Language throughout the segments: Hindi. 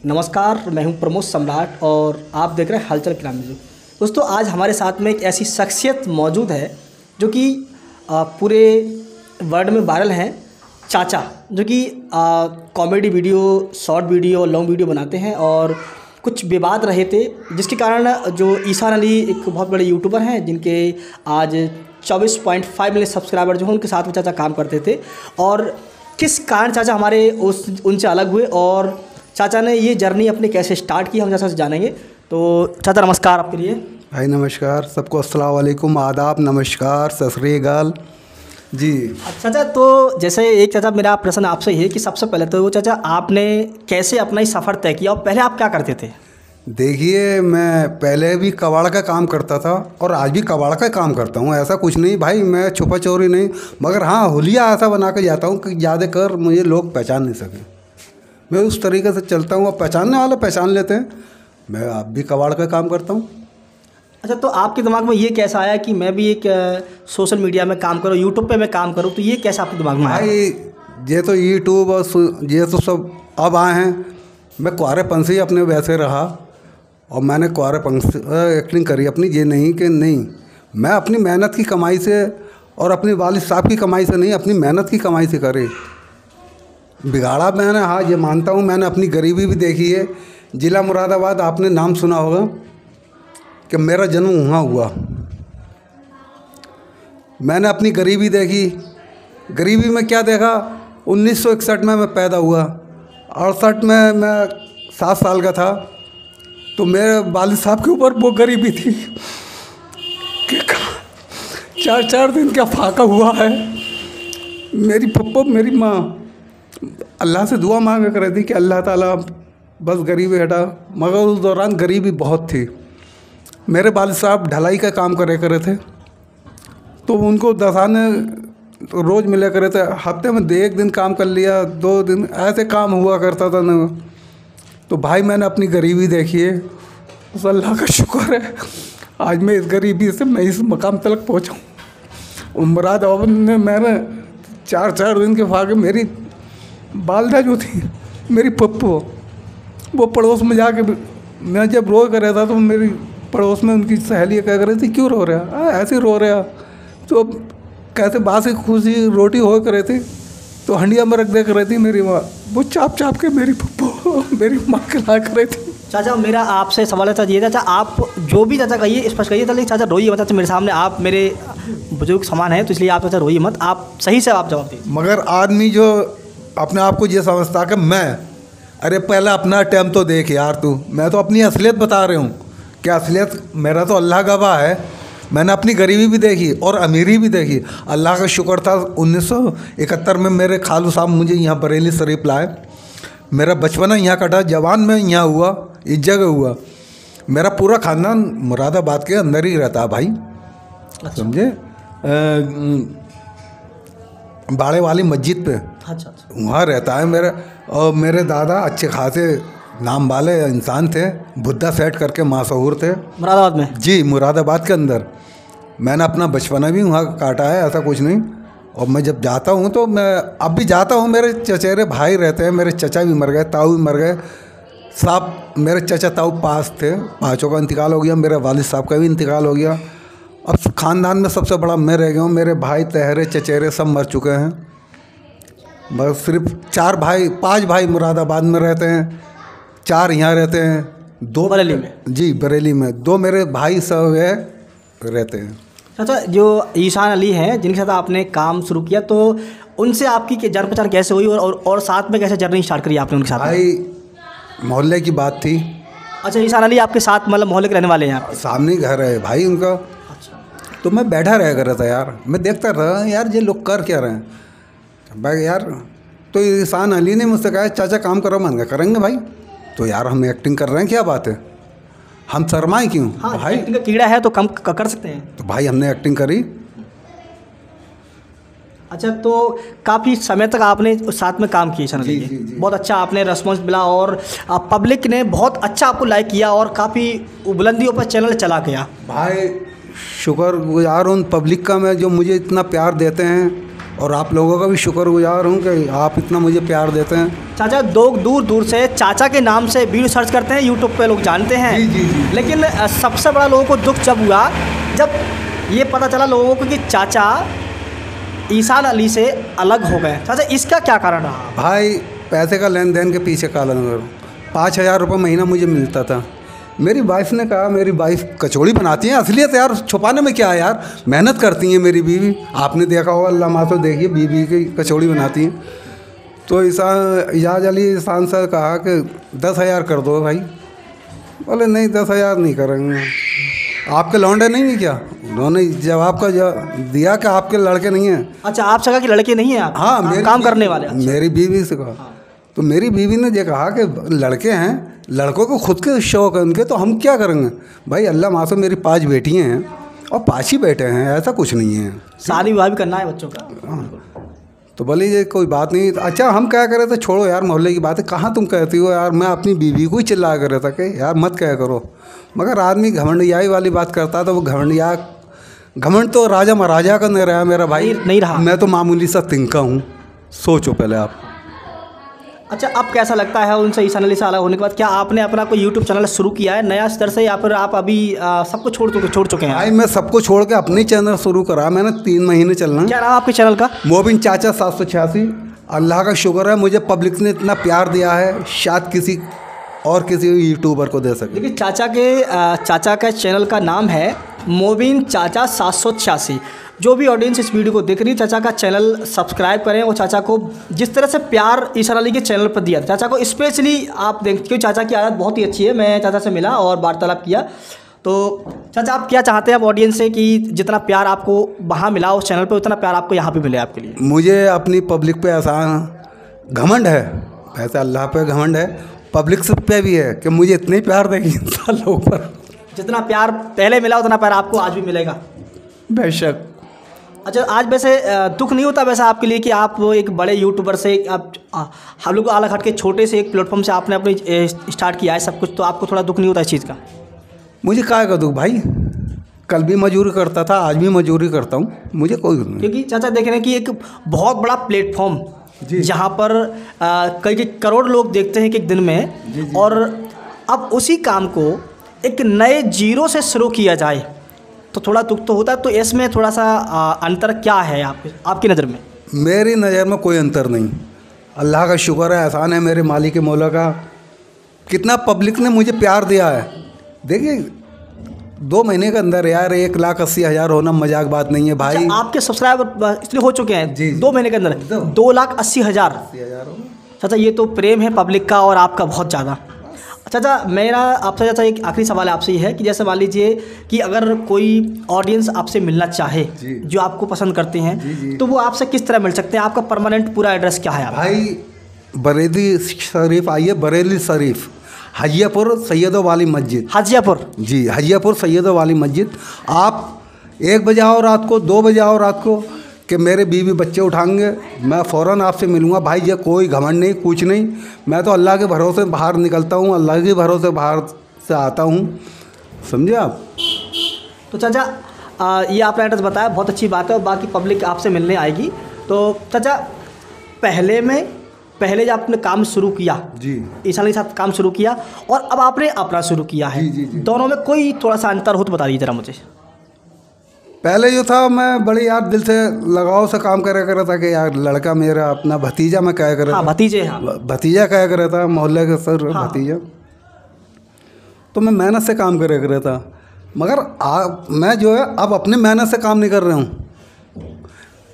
नमस्कार, मैं हूं प्रमोद सम्राट और आप देख रहे हैं हलचल ग्रामीण न्यूज़। दोस्तों, आज हमारे साथ में एक ऐसी शख्सियत मौजूद है जो कि पूरे वर्ल्ड में वायरल हैं। चाचा जो कि comedy video, short video, long video बनाते हैं और कुछ विवाद रहे थे जिसके कारण जो ईशान अली एक बहुत बड़े यूट्यूबर हैं जिनके आज 24.5 मिलियन सब्सक्राइबर जो हैं उनके साथ में चाचा काम करते थे और किस कारण चाचा हमारे उनसे अलग हुए और चाचा ने ये जर्नी अपनी कैसे स्टार्ट की हम चाचा से जानेंगे। तो चाचा नमस्कार आपके लिए। भाई नमस्कार, सबको अस्सलाम वालेकुम, आदाब, नमस्कार, सत श्री अकाल जी। चाचा तो जैसे एक चाचा मेरा प्रश्न आपसे ये है कि सबसे पहले तो वो चाचा आपने कैसे अपना ही सफ़र तय किया और पहले आप क्या करते थे? देखिए, मैं पहले भी कबाड़ का काम करता था और आज भी कबाड़ का काम करता हूँ। ऐसा कुछ नहीं भाई, मैं छुपा चोरी नहीं, मगर हाँ हुलिया ऐसा बना के जाता हूँ कि ज़्यादा कर मुझे लोग पहचान नहीं सकें। मैं उस तरीके से चलता हूँ और पहचानने वाले पहचान लेते हैं। मैं अब भी कबाड़ का काम करता हूँ। अच्छा, तो आपके दिमाग में ये कैसा आया कि मैं भी एक सोशल मीडिया में काम करूँ, यूट्यूब पे मैं काम करूँ, तो ये कैसा आपके दिमाग में आया? भाई ये तो यूट्यूब और ये तो सब अब आए हैं। मैं कुंवारेपन से ही अपने वैसे रहा और मैंने कुंवारेपन से एक्टिंग करी अपनी। ये नहीं कि नहीं, मैं अपनी मेहनत की कमाई से और अपने वालिद साहब की कमाई से नहीं, अपनी मेहनत की कमाई से करी। बिगाड़ा मैंने, हाँ ये मानता हूँ, मैंने अपनी गरीबी भी देखी है। ज़िला मुरादाबाद आपने नाम सुना होगा कि मेरा जन्म वहाँ हुआ। मैंने अपनी गरीबी देखी। गरीबी में क्या देखा, 1961 में मैं पैदा हुआ। 68 में मैं 7 साल का था तो मेरे वालिद साहब के ऊपर वो गरीबी थी कि 4-4 दिन का फाका हुआ है। मेरी पप्पा मेरी माँ अल्लाह से दुआ मांगा कर रही थी कि अल्लाह ताला बस गरीबी हटा, मगर उस दौरान गरीबी बहुत थी। मेरे वालिद साहब ढलाई का काम करे थे तो उनको दसाने तो रोज़ मिला करे थे। हफ्ते में 1 दिन काम कर लिया, 2 दिन ऐसे काम हुआ करता था ना। तो भाई मैंने अपनी गरीबी देखी है, उस अल्लाह का शुक्र है आज मैं इस गरीबी से मैं इस मकाम तक पहुँचा हूँ। मुरादाबाद में मैंने 4-4 दिन के फाके, मेरी वालदा जो थी मेरी पप्पो, वो पड़ोस में जाके मैं जब रो कर रहा था तो मेरी पड़ोस में उनकी सहेली कह रही थी क्यों रो रहा, ऐसे रो रहा। तो कैसे बासी खुशी रोटी हो कर रही थी तो हंडिया में रख दे कर रही थी मेरी माँ, वो चाप चाप के मेरी पप्पो मेरी माँ खिला कर रही थी। चाचा मेरा आपसे सवाल है चाचा ये, चाचा आप जो भी चाचा कहिए स्पष्ट कहिए, लेकिन चाचा रोइए मत। चाचा मेरे सामने आप मेरे बुजुर्ग समान हैं तो इसलिए आप चाचा रोइए मत, आप सही से आप जवाब दीजिए। मगर आदमी जो अपने आप को ये समझता कि मैं, अरे पहले अपना टाइम तो देख यार तू, मैं तो अपनी असलियत बता रहा हूँ। क्या असलियत, मेरा तो अल्लाह गवाह है, मैंने अपनी गरीबी भी देखी और अमीरी भी देखी। अल्लाह का शुक्र था 1971 में मेरे खालू साहब मुझे यहाँ बरेली शरीफ लाए। मेरा बचपना यहाँ कटा, जवान में यहाँ हुआ, इस जगह हुआ। मेरा पूरा ख़ानदान मुरादाबाद के अंदर ही रहता है भाई, समझे, बाड़े वाली मस्जिद पे। अच्छा, वहाँ रहता है मेरा। और मेरे दादा अच्छे खासे नाम वाले इंसान थे, बुद्धा सेठ करके मशहूर थे मुरादाबाद में। जी, मुरादाबाद के अंदर। मैंने अपना बचपना भी वहाँ काटा है, ऐसा कुछ नहीं। और मैं जब जाता हूँ तो मैं अब भी जाता हूँ। मेरे चचेरे भाई रहते हैं, मेरे चचा भी मर गए, ताऊ भी मर गए। साहब मेरे चचा ताऊ पास थे, 5 का इंतकाल हो गया, मेरे वालिद साहब का भी इंतकाल हो गया। अब ख़ानदान में सबसे बड़ा मैं रह गया हूँ। मेरे भाई तहरे चचेरे सब मर चुके हैं। बस सिर्फ 5 भाई मुरादाबाद में रहते हैं, 4 यहाँ रहते हैं, 2 बरेली में। जी बरेली में 2 मेरे भाई सब है रहते हैं। चाचा जो ईशान अली हैं जिनके साथ आपने काम शुरू किया तो उनसे आपकी जान पहचान कैसे हुई और साथ में कैसे जर्नी स्टार्ट करी आपने उनके साथ? भाई मोहल्ले की बात थी। अच्छा, ईशान अली आपके साथ मतलब मोहल्ले के रहने वाले हैं आप? सामने घर है भाई उनका। अच्छा, तो मैं बैठा रहा कर रहा था यार, मैं देखता रहा यार ये लोग कर क्या रहे हैं भाई यार। तो ईशान अली ने मुझसे कहा चाचा काम करो, मान करेंगे भाई। तो यार हम एक्टिंग कर रहे हैं, क्या बात है, हम शर्माए क्यों? हाँ, भाई एक्टिंग का कीड़ा है तो कम कर सकते हैं। तो भाई हमने एक्टिंग करी। अच्छा, तो काफ़ी समय तक आपने साथ में काम किया ईशान अली के। बहुत अच्छा आपने रिस्पॉन्स मिला और पब्लिक ने बहुत अच्छा आपको लाइक किया और काफ़ी बुलंदियों पर चैनल चला गया। भाई शुक्र यार उन पब्लिक का मैं, जो मुझे इतना प्यार देते हैं। और आप लोगों का भी शुक्रगुजार हूँ कि आप इतना मुझे प्यार देते हैं। चाचा, लोग दूर दूर से चाचा के नाम से वीडियो सर्च करते हैं, यूट्यूब पे लोग जानते हैं। जी जी जी। लेकिन सबसे बड़ा लोगों को दुख जब हुआ, जब ये पता चला लोगों को कि चाचा ईसान अली से अलग हो गए। चाचा, इसका क्या कारण रहा? भाई पैसे का लेन देन के पीछे काला नगर 5,000 रुपये महीना मुझे मिलता था। मेरी वाइफ ने कहा, मेरी वाइफ कचौड़ी बनाती हैं, असलियत यार छुपाने में क्या है यार, मेहनत करती हैं मेरी बीवी। आपने देखा होगा, अल्लाह माँ तो देखिए बीवी की कचौड़ी बनाती हैं। तो इजाज़ अली ईसान से कहा कि 10,000 कर दो भाई। बोले नहीं 10,000 नहीं करेंगे। आपके लौंडे नहीं है क्या? उन्होंने जवाब का दिया कि आपके लड़के नहीं हैं। अच्छा, आप सगा कि लड़के नहीं हैं आप? हाँ, काम करने वाले। अच्छा। मेरी बीवी से कहा। हाँ। तो मेरी बीवी ने ये कहा कि लड़के हैं, लड़कों को खुद के शौक है उनके, तो हम क्या करेंगे भाई। अल्लाह माँ से मेरी 5 बेटियाँ हैं और 5 ही बेटे हैं, ऐसा कुछ नहीं है। शादी विवाह भी करना है बच्चों का। हाँ। तो बोले ये कोई बात नहीं। अच्छा, हम क्या करे थे, छोड़ो यार मोहल्ले की बात है, कहाँ तुम कहती हो यार। मैं अपनी बीवी को ही चिल्ला कर रहा था कि यार मत क्या करो। मगर आदमी घमंडियाई वाली बात करता तो वो घमंड तो राजा महाराजा का नहीं रहा मेरा भाई, नहीं रहा। मैं तो मामूली सा तिनका हूँ। सोचो पहले आप। अच्छा, अब कैसा लगता है उनसे ईसान अली से अलग होने के बाद? क्या आपने अपना कोई यूट्यूब चैनल शुरू किया है नया स्तर से, या फिर आप अभी सबको छोड़ चुके हैं? भाई मैं सबको छोड़ के अपनी चैनल शुरू करा मैंने, 3 महीने चलना। क्या नाम आपके चैनल का? मोबिन चाचा 786। अल्लाह का शुक्र है मुझे पब्लिक ने इतना प्यार दिया है, शायद किसी यूट्यूबर को दे सके। देखिए, चाचा का चैनल का नाम है मोबिन चाचा 786। जो भी ऑडियंस इस वीडियो को देख रही है, चाचा का चैनल सब्सक्राइब करें। और चाचा को जिस तरह से प्यार ईसान अली के चैनल पर दिया, चाचा को स्पेशली आप देख, क्योंकि चाचा की आदत बहुत ही अच्छी है। मैं चाचा से मिला और वार्तालाप किया। तो चाचा, आप क्या चाहते हैं अब ऑडियंस से कि जितना प्यार आपको वहाँ मिला उस चैनल पर, उतना प्यार आपको यहाँ पे मिले आपके लिए? मुझे अपनी पब्लिक पे ऐसा घमंड है, वैसे अल्लाह पे घमंड है, पब्लिक पे भी है कि मुझे इतने प्यार देगी इंसान लोगों पर। जितना प्यार पहले मिला उतना प्यार आपको आज भी मिलेगा बेशक। अच्छा, आज वैसे दुख नहीं होता वैसे आपके लिए कि आप एक बड़े यूट्यूबर से, आप हम लोग अलग हट के छोटे से एक प्लेटफॉर्म से आपने अपने स्टार्ट किया है सब कुछ, तो आपको थोड़ा दुख नहीं होता इस चीज़ का? मुझे काय का दुख भाई, कल भी मजदूरी करता था, आज भी मजदूरी करता हूँ, मुझे कोई दुख नहीं। क्योंकि चाचा देख रहे हैं कि एक बहुत बड़ा प्लेटफॉर्म जहाँ पर कई करोड़ लोग देखते हैं कि एक दिन में, जी। और अब उसी काम को एक नए जीरो से शुरू किया जाए तो थोड़ा दुख तो होता है। तो इसमें थोड़ा सा अंतर क्या है आपकी नज़र में? मेरी नज़र में कोई अंतर नहीं। अल्लाह का शुक्र है, एहसान है मेरे मालिक मौला का, कितना पब्लिक ने मुझे प्यार दिया है। देखिए 2 महीने के अंदर यार 1,80,000 होना मजाक बात नहीं है भाई। अच्छा, आपके सब्सक्राइबर इसलिए हो चुके हैं जी, 2 महीने के अंदर 2,80,000। चाचा, ये तो प्रेम है पब्लिक का और आपका बहुत ज़्यादा। चाचा, मेरा आपसे चाचा एक आखिरी सवाल आपसे ये है कि जैसे मान लीजिए कि अगर कोई ऑडियंस आपसे मिलना चाहे जो आपको पसंद करते हैं, तो वो आपसे किस तरह मिल सकते हैं? आपका परमानेंट पूरा एड्रेस क्या है आपका? भाई बरेली शरीफ आइए, बरेली शरीफ, हजियापुर सैयदों वाली मस्जिद। हजियापुर? जी, हजियापुर सैयदों वाली मस्जिद। आप 1 बजे आओ रात को, 2 बजे आओ रात को, कि मेरे बीवी बच्चे उठाएंगे, मैं फ़ौरन आपसे मिलूँगा। भाई ये कोई घमंड नहीं, कुछ नहीं, मैं तो अल्लाह के भरोसे बाहर निकलता हूँ, अल्लाह के भरोसे बाहर से आता हूँ, समझे आप। तो चाचा ये आपने एड्रेस बताया, बहुत अच्छी बात है, और बाकी पब्लिक आपसे मिलने आएगी। तो चाचा, पहले जब आपने काम शुरू किया जी, ईसान के साथ काम शुरू किया, और अब आपने अपना शुरू किया है, जी। दोनों में कोई थोड़ा सा अंतर हो तो बता दीजिए ज़रा मुझे। पहले जो था मैं बड़ी यार दिल से लगाव से काम करा था कि यार लड़का मेरा अपना भतीजा मैं कहा कर, भतीजे, भतीजा कहा करा था, मोहल्ले के सर भतीजा। तो मैं मेहनत से काम करा था, मगर मैं जो है अब अपने मेहनत से काम नहीं कर रहा हूँ।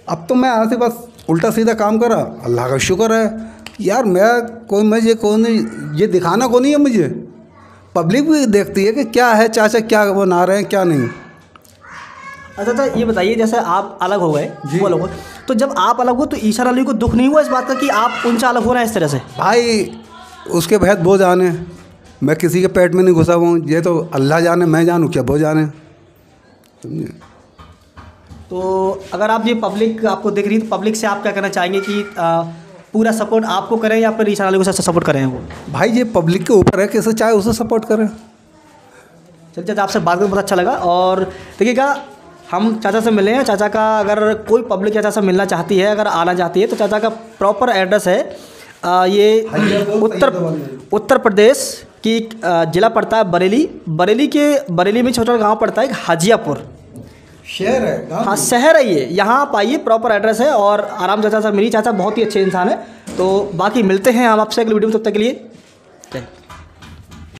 अब तो मैं ऐसे बस उल्टा सीधा काम करा, अल्लाह का शुक्र है यार। ये दिखाना को नहीं है मुझे, पब्लिक भी देखती है कि क्या है चाचा, क्या बना रहे हैं क्या नहीं। अच्छा, ये बताइए जैसे आप अलग हो गए, वो अलग हो, तो जब आप अलग हो तो ईसान अली को दुख नहीं हुआ इस बात का कि आप उनसे अलग हो रहे हैं इस तरह से? भाई उसके भैद वो जाने, मैं किसी के पेट में नहीं घुसा हुआ हूँ, ये तो अल्लाह जाने, मैं जानूँ क्या वो जाने, समझे। तो अगर आप ये पब्लिक आपको देख रही है तो पब्लिक से आप क्या कहना चाहेंगे कि पूरा सपोर्ट आपको करें या फिर ईसान अली को सपोर्ट करें? वो भाई ये पब्लिक के ऊपर है, कैसे चाहे उसे सपोर्ट करें। चलिए, आपसे बात करके बहुत अच्छा लगा। और देखिएगा, हम चाचा से मिले हैं। चाचा का अगर कोई पब्लिक चाचा से मिलना चाहती है, अगर आना चाहती है, तो चाचा का प्रॉपर एड्रेस है ये उत्तर प्रदेश की ज़िला पड़ता है बरेली। बरेली में छोटा गांव पड़ता है हाजियापुर, शहर है, हाँ शहर है ये। यहाँ आप आइए, प्रॉपर एड्रेस है। और आराम चाचा से मिली, चाचा बहुत ही अच्छे इंसान है। तो बाकी मिलते हैं हम आपसे अगली वीडियो में, तब तक के लिए जय।